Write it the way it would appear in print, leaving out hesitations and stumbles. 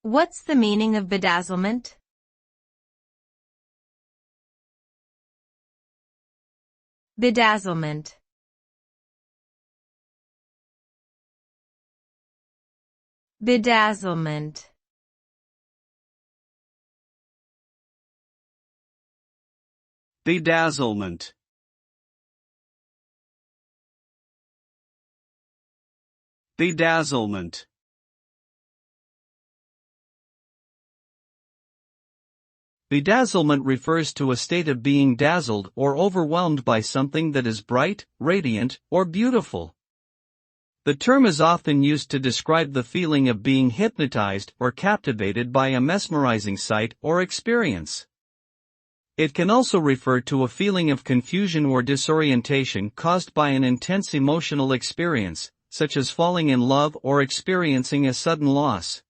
What's the meaning of bedazzlement? Bedazzlement. Bedazzlement. Bedazzlement. Bedazzlement. Bedazzlement refers to a state of being dazzled or overwhelmed by something that is bright, radiant, or beautiful. The term is often used to describe the feeling of being hypnotized or captivated by a mesmerizing sight or experience. It can also refer to a feeling of confusion or disorientation caused by an intense emotional experience, such as falling in love or experiencing a sudden loss.